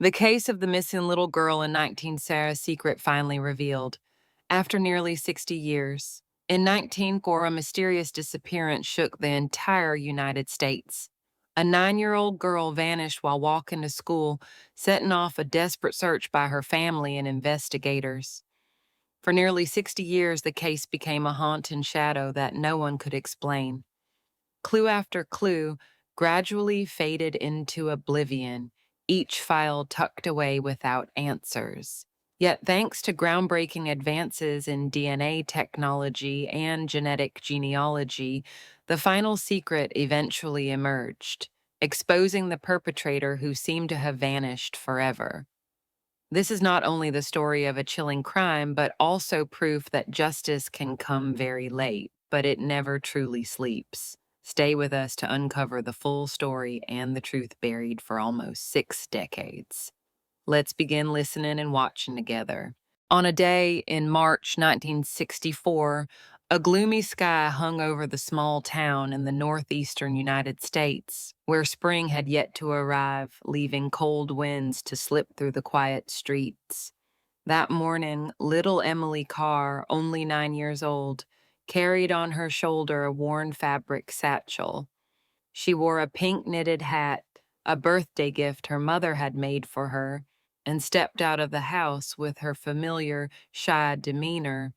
The case of the missing little girl in 19 Sarah's secret finally revealed. After nearly 60 years, in 1904, a mysterious disappearance shook the entire United States. A 9-year-old girl vanished while walking to school, setting off a desperate search by her family and investigators. For nearly 60 years, the case became a haunting shadow that no one could explain. Clue after clue gradually faded into oblivion, each file tucked away without answers. Yet, thanks to groundbreaking advances in DNA technology and genetic genealogy, the final secret eventually emerged, exposing the perpetrator who seemed to have vanished forever. This is not only the story of a chilling crime, but also proof that justice can come very late, but it never truly sleeps. Stay with us to uncover the full story and the truth buried for almost 6 decades. Let's begin listening and watching together. On a day in March 1964, a gloomy sky hung over the small town in the northeastern United States, where spring had yet to arrive, leaving cold winds to slip through the quiet streets. That morning, little Emily Carr, only 9 years old, carried on her shoulder a worn fabric satchel. She wore a pink knitted hat, a birthday gift her mother had made for her, and stepped out of the house with her familiar, shy demeanor.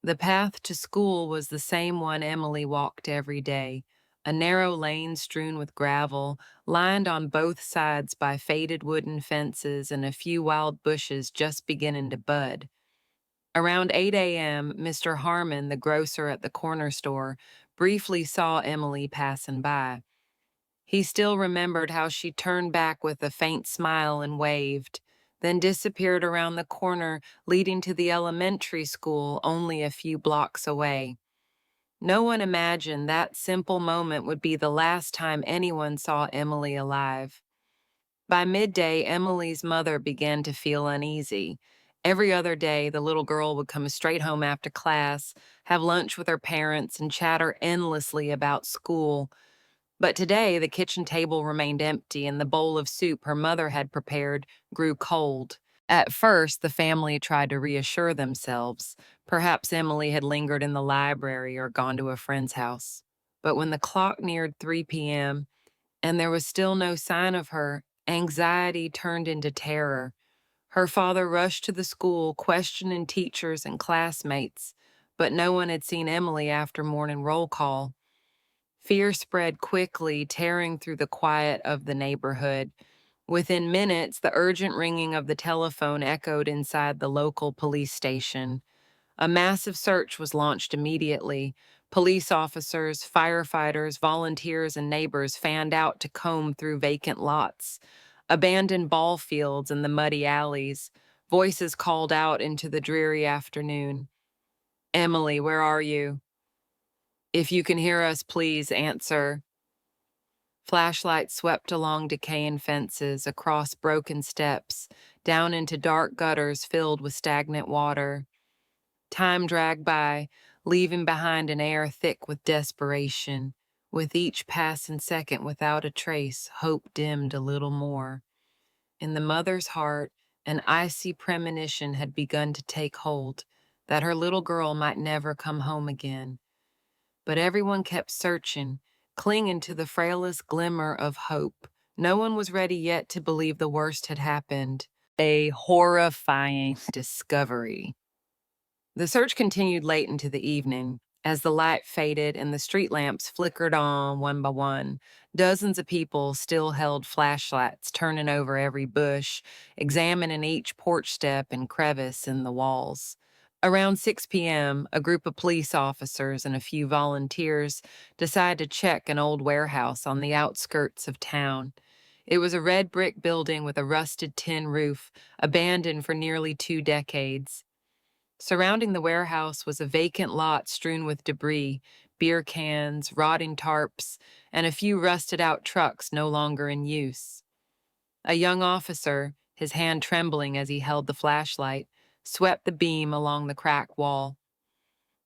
The path to school was the same one Emily walked every day, a narrow lane strewn with gravel, lined on both sides by faded wooden fences and a few wild bushes just beginning to bud. Around 8 a.m., Mr. Harmon, the grocer at the corner store, briefly saw Emily passing by. He still remembered how she turned back with a faint smile and waved, then disappeared around the corner leading to the elementary school only a few blocks away. No one imagined that simple moment would be the last time anyone saw Emily alive. By midday, Emily's mother began to feel uneasy. Every other day, the little girl would come straight home after class, have lunch with her parents, and chatter endlessly about school. But today, the kitchen table remained empty, and the bowl of soup her mother had prepared grew cold. At first, the family tried to reassure themselves. Perhaps Emily had lingered in the library or gone to a friend's house. But when the clock neared 3 p.m., and there was still no sign of her, anxiety turned into terror. Her father rushed to the school, questioning teachers and classmates, but no one had seen Emily after morning roll call. Fear spread quickly, tearing through the quiet of the neighborhood. Within minutes, the urgent ringing of the telephone echoed inside the local police station. A massive search was launched immediately. Police officers, firefighters, volunteers, and neighbors fanned out to comb through vacant lots, abandoned ball fields, and the muddy alleys. Voices called out into the dreary afternoon. "Emily, where are you? If you can hear us, please answer." Flashlights swept along decaying fences, across broken steps, down into dark gutters filled with stagnant water. Time dragged by, leaving behind an air thick with desperation. With each passing second without a trace, hope dimmed a little more. In the mother's heart, an icy premonition had begun to take hold, that her little girl might never come home again. But everyone kept searching, clinging to the frailest glimmer of hope. No one was ready yet to believe the worst had happened. A horrifying discovery. The search continued late into the evening. As the light faded and the street lamps flickered on one by one, dozens of people still held flashlights, turning over every bush, examining each porch step and crevice in the walls. Around 6 p.m., a group of police officers and a few volunteers decided to check an old warehouse on the outskirts of town. It was a red brick building with a rusted tin roof, abandoned for nearly 2 decades. Surrounding the warehouse was a vacant lot strewn with debris, beer cans, rotting tarps, and a few rusted out trucks no longer in use. A young officer, his hand trembling as he held the flashlight, swept the beam along the cracked wall.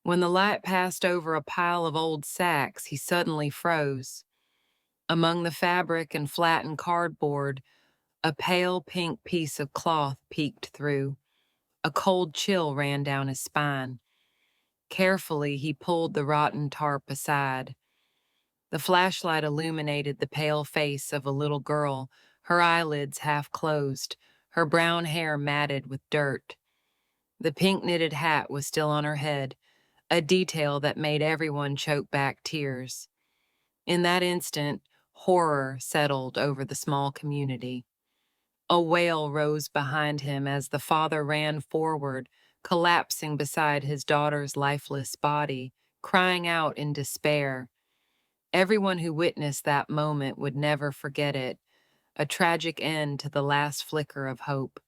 When the light passed over a pile of old sacks, he suddenly froze. Among the fabric and flattened cardboard, A pale pink piece of cloth peeked through. A cold chill ran down his spine. Carefully, he pulled the rotten tarp aside. The flashlight illuminated the pale face of a little girl, her eyelids half closed, her brown hair matted with dirt. The pink knitted hat was still on her head, a detail that made everyone choke back tears. In that instant, horror settled over the small community. A wail rose behind him as the father ran forward, collapsing beside his daughter's lifeless body, crying out in despair. Everyone who witnessed that moment would never forget it, a tragic end to the last flicker of hope.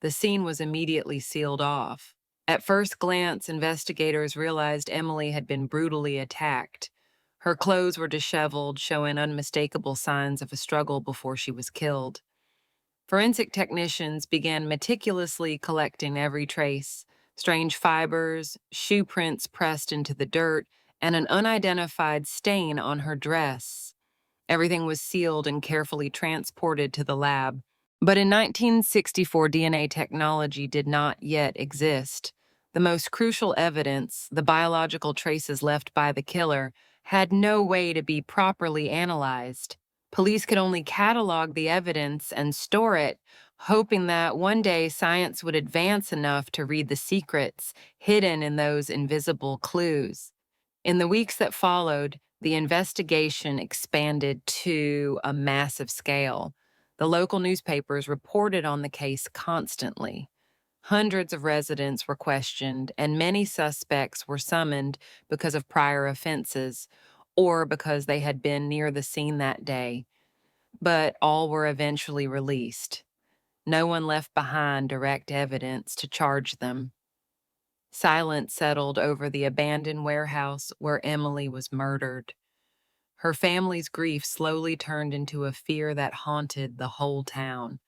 The scene was immediately sealed off. At first glance, investigators realized Emily had been brutally attacked. Her clothes were disheveled, showing unmistakable signs of a struggle before she was killed. Forensic technicians began meticulously collecting every trace: strange fibers, shoe prints pressed into the dirt, and an unidentified stain on her dress. Everything was sealed and carefully transported to the lab. But in 1964, DNA technology did not yet exist. The most crucial evidence, the biological traces left by the killer, had no way to be properly analyzed. Police could only catalog the evidence and store it, hoping that one day science would advance enough to read the secrets hidden in those invisible clues. In the weeks that followed, the investigation expanded to a massive scale. The local newspapers reported on the case constantly. Hundreds of residents were questioned, and many suspects were summoned because of prior offenses or because they had been near the scene that day. But all were eventually released. No one left behind direct evidence to charge them. Silence settled over the abandoned warehouse where Emily was murdered. Her family's grief slowly turned into a fear that haunted the whole town.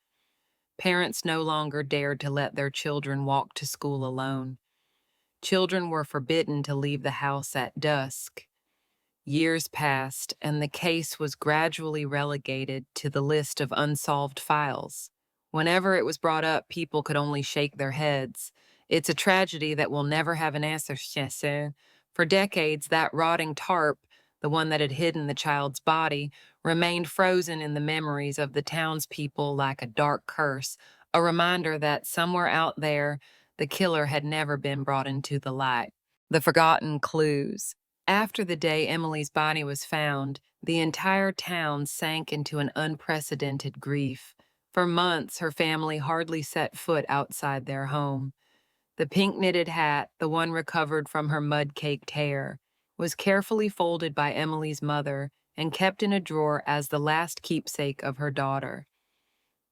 Parents no longer dared to let their children walk to school alone. Children were forbidden to leave the house at dusk. Years passed, and the case was gradually relegated to the list of unsolved files. Whenever it was brought up, people could only shake their heads. It's a tragedy that will never have an answer, Chesser. For decades, that rotting tarp, the one that had hidden the child's body, remained frozen in the memories of the townspeople like a dark curse, a reminder that somewhere out there, the killer had never been brought into the light. The forgotten clues. After the day Emily's body was found, the entire town sank into an unprecedented grief. For months, her family hardly set foot outside their home. The pink knitted hat, the one recovered from her mud-caked hair, was carefully folded by Emily's mother and kept in a drawer as the last keepsake of her daughter.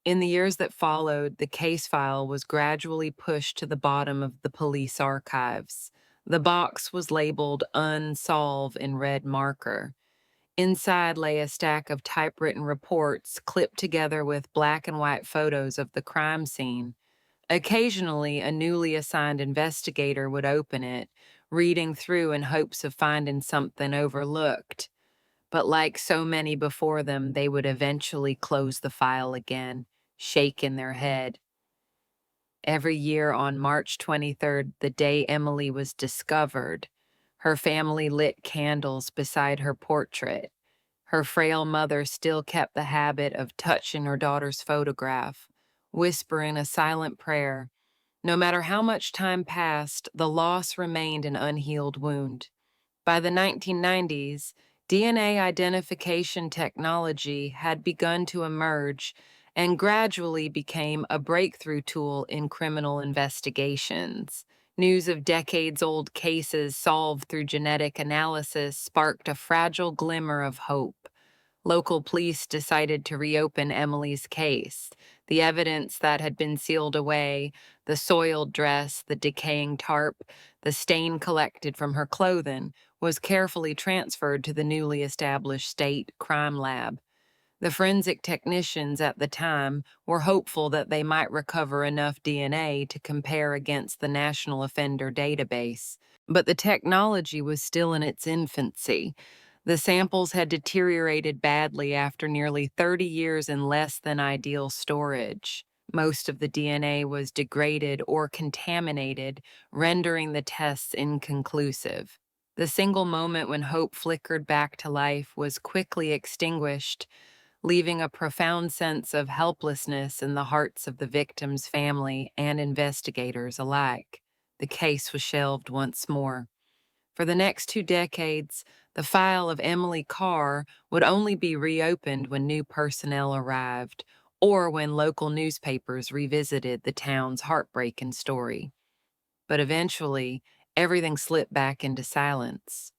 In the years that followed, the case file was gradually pushed to the bottom of the police archives. The box was labeled Unsolved in red marker. Inside lay a stack of typewritten reports clipped together with black and white photos of the crime scene. Occasionally, a newly assigned investigator would open it, reading through in hopes of finding something overlooked. But like so many before them, they would eventually close the file again, shaking their head. Every year on March 23rd, the day Emily was discovered, her family lit candles beside her portrait. Her frail mother still kept the habit of touching her daughter's photograph, whispering a silent prayer. No matter how much time passed, the loss remained an unhealed wound. By the 1990s, DNA identification technology had begun to emerge and gradually became a breakthrough tool in criminal investigations. News of decades-old cases solved through genetic analysis sparked a fragile glimmer of hope. Local police decided to reopen Emily's case. The evidence that had been sealed away, the soiled dress, the decaying tarp, the stain collected from her clothing, was carefully transferred to the newly established state crime lab. The forensic technicians at the time were hopeful that they might recover enough DNA to compare against the National Offender Database. But the technology was still in its infancy. The samples had deteriorated badly after nearly 30 years in less than ideal storage. Most of the DNA was degraded or contaminated, rendering the tests inconclusive. The single moment when hope flickered back to life was quickly extinguished, leaving a profound sense of helplessness in the hearts of the victim's family and investigators alike. The case was shelved once more. For the next 2 decades, the file of Emily Carr would only be reopened when new personnel arrived or when local newspapers revisited the town's heartbreaking story. But eventually, everything slipped back into silence.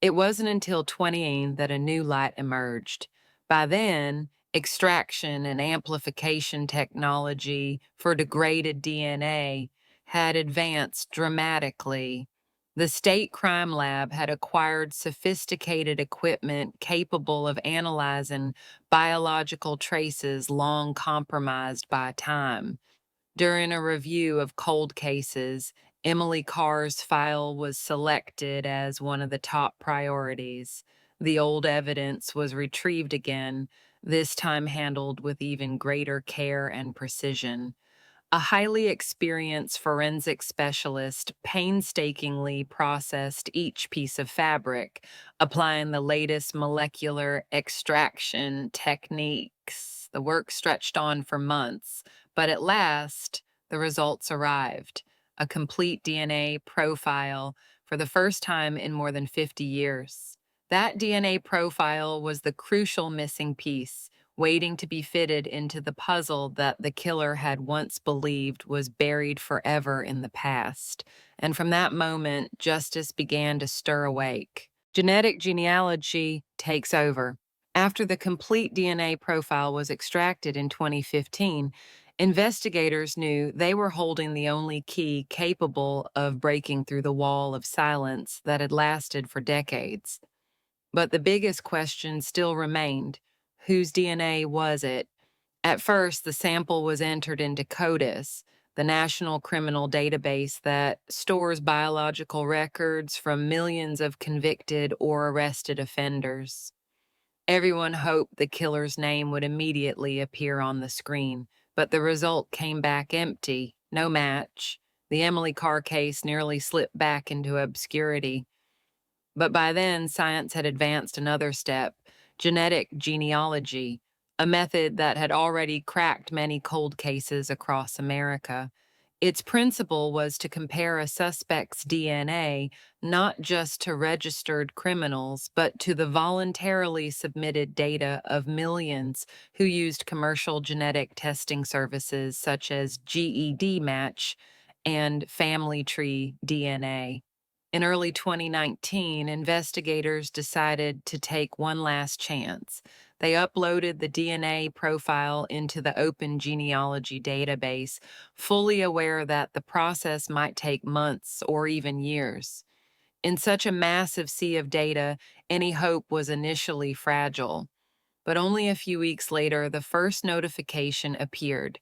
It wasn't until 2018 that a new light emerged. By then, extraction and amplification technology for degraded DNA had advanced dramatically. The state crime lab had acquired sophisticated equipment capable of analyzing biological traces long compromised by time. During a review of cold cases, Emily Carr's file was selected as one of the top priorities. The old evidence was retrieved again, this time handled with even greater care and precision. A highly experienced forensic specialist painstakingly processed each piece of fabric, applying the latest molecular extraction techniques. The work stretched on for months, but at last, the results arrived. A complete DNA profile for the first time in more than 50 years. That DNA profile was the crucial missing piece, waiting to be fitted into the puzzle that the killer had once believed was buried forever in the past. And from that moment, justice began to stir awake. Genetic genealogy takes over. After the complete DNA profile was extracted in 2015, investigators knew they were holding the only key capable of breaking through the wall of silence that had lasted for decades. But the biggest question still remained: whose DNA was it? At first, the sample was entered into CODIS, the National Criminal Database that stores biological records from millions of convicted or arrested offenders. Everyone hoped the killer's name would immediately appear on the screen, but the result came back empty, no match. The Emily Carr case nearly slipped back into obscurity. But by then, science had advanced another step: genetic genealogy, a method that had already cracked many cold cases across America. Its principle was to compare a suspect's DNA not just to registered criminals, but to the voluntarily submitted data of millions who used commercial genetic testing services such as GED Match and Family Tree DNA. In early 2019, investigators decided to take one last chance. They uploaded the DNA profile into the Open Genealogy database, fully aware that the process might take months or even years. In such a massive sea of data, any hope was initially fragile. But only a few weeks later, the first notification appeared.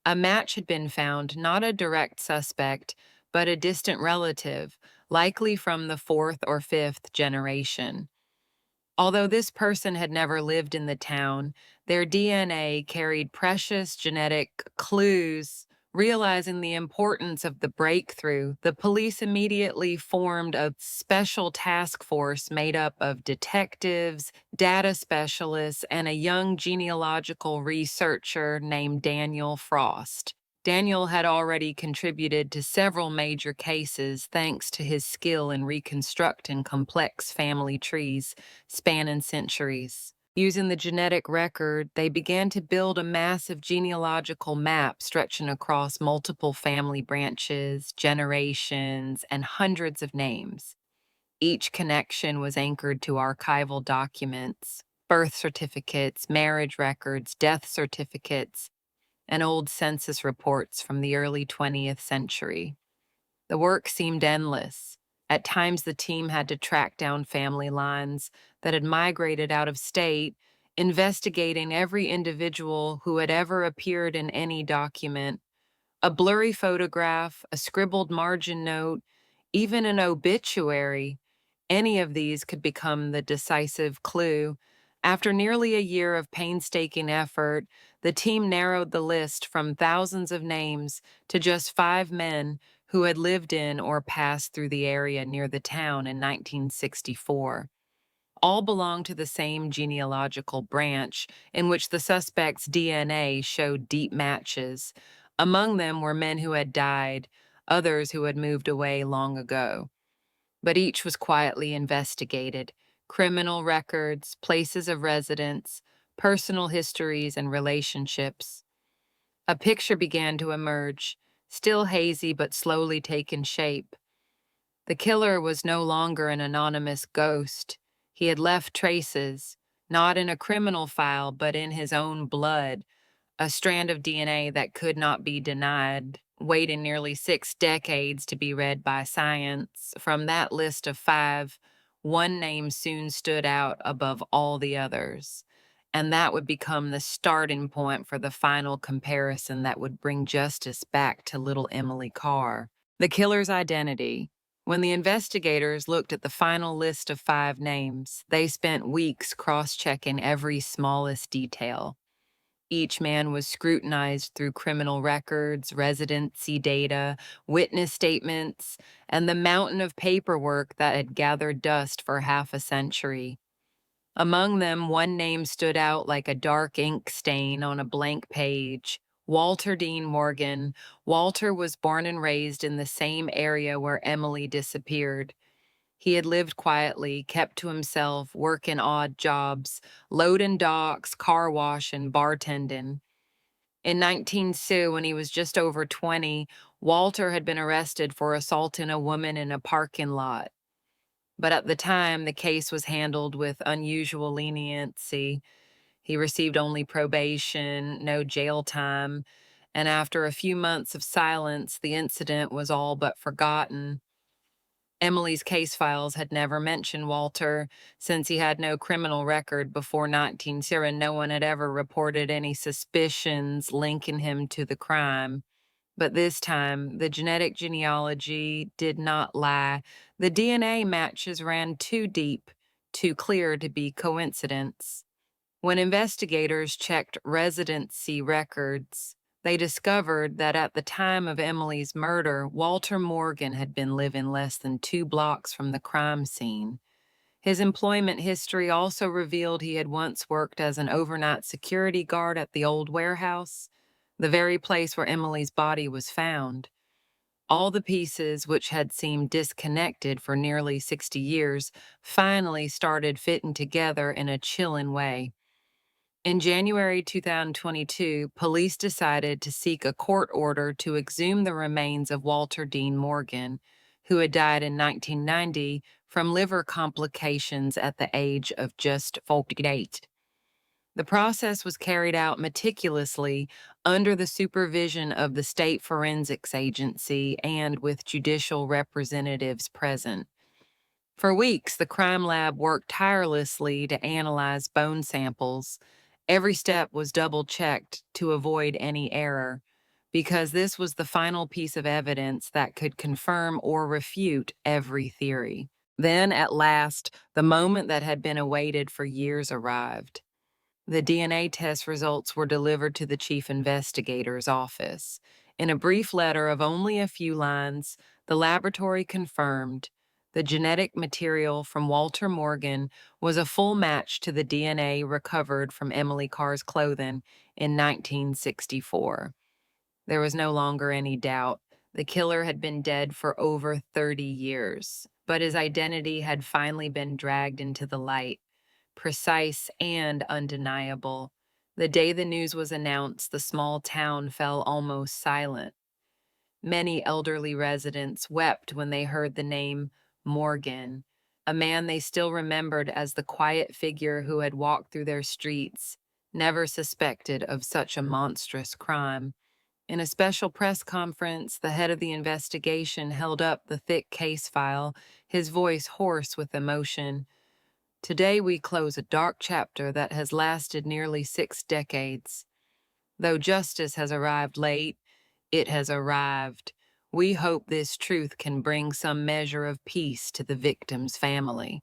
A match had been found, not a direct suspect, but a distant relative, likely from the fourth or fifth generation. Although this person had never lived in the town, their DNA carried precious genetic clues. Realizing the importance of the breakthrough, the police immediately formed a special task force made up of detectives, data specialists, and a young genealogical researcher named Daniel Frost. Daniel had already contributed to several major cases thanks to his skill in reconstructing complex family trees spanning centuries. Using the genetic record, they began to build a massive genealogical map stretching across multiple family branches, generations, and hundreds of names. Each connection was anchored to archival documents: birth certificates, marriage records, death certificates, and old census reports from the early 20th century. The work seemed endless. At times, the team had to track down family lines that had migrated out of state, investigating every individual who had ever appeared in any document. A blurry photograph, a scribbled margin note, even an obituary. Any of these could become the decisive clue. After nearly a year of painstaking effort, the team narrowed the list from thousands of names to just 5 men who had lived in or passed through the area near the town in 1964. All belonged to the same genealogical branch in which the suspect's DNA showed deep matches. Among them were men who had died, others who had moved away long ago. But each was quietly investigated: criminal records, places of residence, personal histories, and relationships. A picture began to emerge, still hazy but slowly taking shape. The killer was no longer an anonymous ghost. He had left traces, not in a criminal file, but in his own blood, a strand of DNA that could not be denied, waiting nearly 6 decades to be read by science. From that list of 5, one name soon stood out above all the others, and that would become the starting point for the final comparison that would bring justice back to little Emily Carr. The killer's identity. When the investigators looked at the final list of 5 names, they spent weeks cross-checking every smallest detail. Each man was scrutinized through criminal records, residency data, witness statements, and the mountain of paperwork that had gathered dust for half a century. Among them, one name stood out like a dark ink stain on a blank page: Walter Dean Morgan. Walter was born and raised in the same area where Emily disappeared. He had lived quietly, kept to himself, working odd jobs, loading docks, car wash, and bartending. In 1902, when he was just over 20, Walter had been arrested for assaulting a woman in a parking lot. But at the time, the case was handled with unusual leniency. He received only probation, no jail time, and after a few months of silence, the incident was all but forgotten. Emily's case files had never mentioned Walter, since he had no criminal record before 1900. No one had ever reported any suspicions linking him to the crime. But this time, the genetic genealogy did not lie. The DNA matches ran too deep, too clear to be coincidence. When investigators checked residency records, they discovered that at the time of Emily's murder, Walter Morgan had been living less than 2 blocks from the crime scene. His employment history also revealed he had once worked as an overnight security guard at the old warehouse, the very place where Emily's body was found. All the pieces, which had seemed disconnected for nearly 60 years, finally started fitting together in a chilling way. In January 2022, police decided to seek a court order to exhume the remains of Walter Dean Morgan, who had died in 1990 from liver complications at the age of just 48. The process was carried out meticulously under the supervision of the State Forensics Agency and with judicial representatives present. For weeks, the crime lab worked tirelessly to analyze bone samples. Every step was double-checked to avoid any error, because this was the final piece of evidence that could confirm or refute every theory. Then, at last, the moment that had been awaited for years arrived. The DNA test results were delivered to the chief investigator's office. In a brief letter of only a few lines, the laboratory confirmed the genetic material from Walter Morgan was a full match to the DNA recovered from Emily Carr's clothing in 1964. There was no longer any doubt. The killer had been dead for over 30 years, but his identity had finally been dragged into the light, precise and undeniable. The day the news was announced, the small town fell almost silent. Many elderly residents wept when they heard the name Morgan, a man they still remembered as the quiet figure who had walked through their streets, never suspected of such a monstrous crime. In a special press conference, the head of the investigation held up the thick case file, his voice hoarse with emotion. Today we close a dark chapter that has lasted nearly 6 decades. Though justice has arrived late, it has arrived. We hope this truth can bring some measure of peace to the victim's family.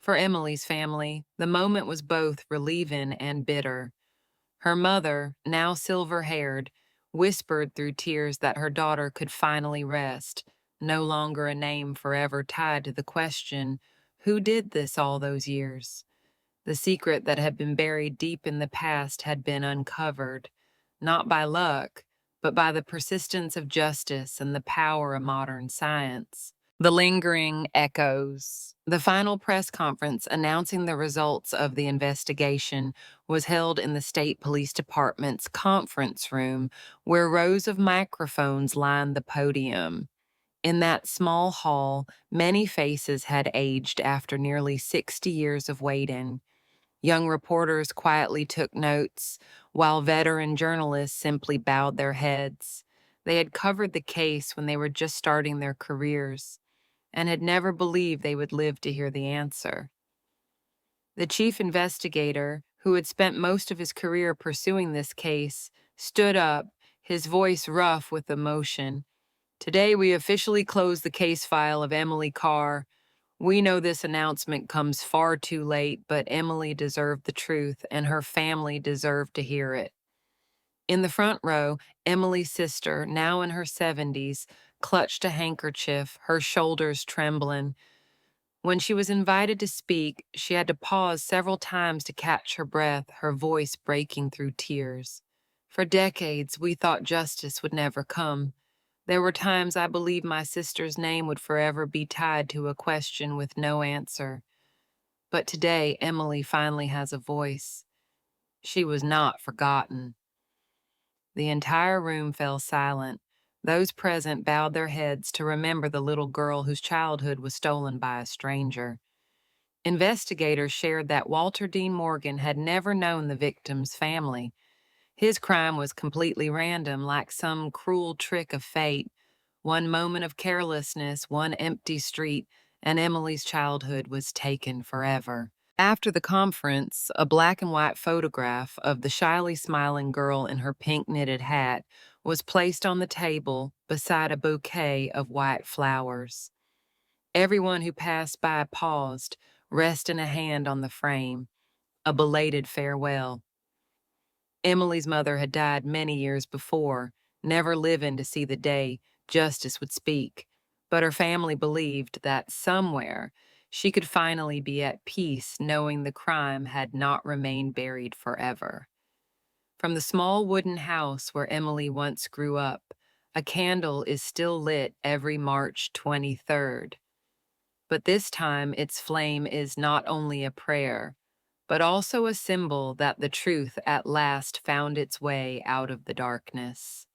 For Emily's family, the moment was both relieving and bitter. Her mother, now silver-haired, whispered through tears that her daughter could finally rest, no longer a name forever tied to the question, who did this all those years? The secret that had been buried deep in the past had been uncovered, not by luck, but by the persistence of justice and the power of modern science. The lingering echoes. The final press conference announcing the results of the investigation was held in the state police department's conference room, where rows of microphones lined the podium. In that small hall, many faces had aged after nearly 60 years of waiting. Young reporters quietly took notes, while veteran journalists simply bowed their heads. They had covered the case when they were just starting their careers and had never believed they would live to hear the answer. The chief investigator, who had spent most of his career pursuing this case, stood up, his voice rough with emotion. Today we officially close the case file of Emily Carr. We know this announcement comes far too late, but Emily deserved the truth, and her family deserved to hear it. In the front row, Emily's sister, now in her 70s, clutched a handkerchief, her shoulders trembling. When she was invited to speak, she had to pause several times to catch her breath, her voice breaking through tears. For decades, we thought justice would never come. There were times I believed my sister's name would forever be tied to a question with no answer. But today, Emily finally has a voice. She was not forgotten. The entire room fell silent. Those present bowed their heads to remember the little girl whose childhood was stolen by a stranger. Investigators shared that Walter Dean Morgan had never known the victim's family. His crime was completely random, like some cruel trick of fate. One moment of carelessness, one empty street, and Emily's childhood was taken forever. After the conference, a black and white photograph of the shyly smiling girl in her pink knitted hat was placed on the table beside a bouquet of white flowers. Everyone who passed by paused, resting a hand on the frame, a belated farewell. Emily's mother had died many years before, never living to see the day justice would speak, but her family believed that somewhere she could finally be at peace knowing the crime had not remained buried forever. From the small wooden house where Emily once grew up, a candle is still lit every March 23rd. But this time its flame is not only a prayer, but also a symbol that the truth at last found its way out of the darkness.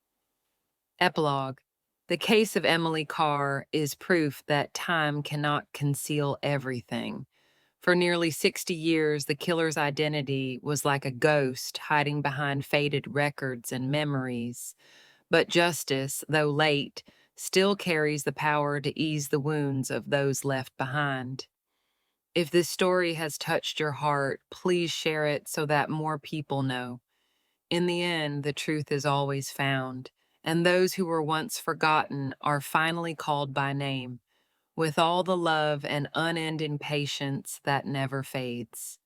Epilogue. The case of Emily Carr is proof that time cannot conceal everything. For nearly 60 years, the killer's identity was like a ghost hiding behind faded records and memories. But justice, though late, still carries the power to ease the wounds of those left behind. If this story has touched your heart, please share it so that more people know. In the end, the truth is always found, and those who were once forgotten are finally called by name, with all the love and unending patience that never fades.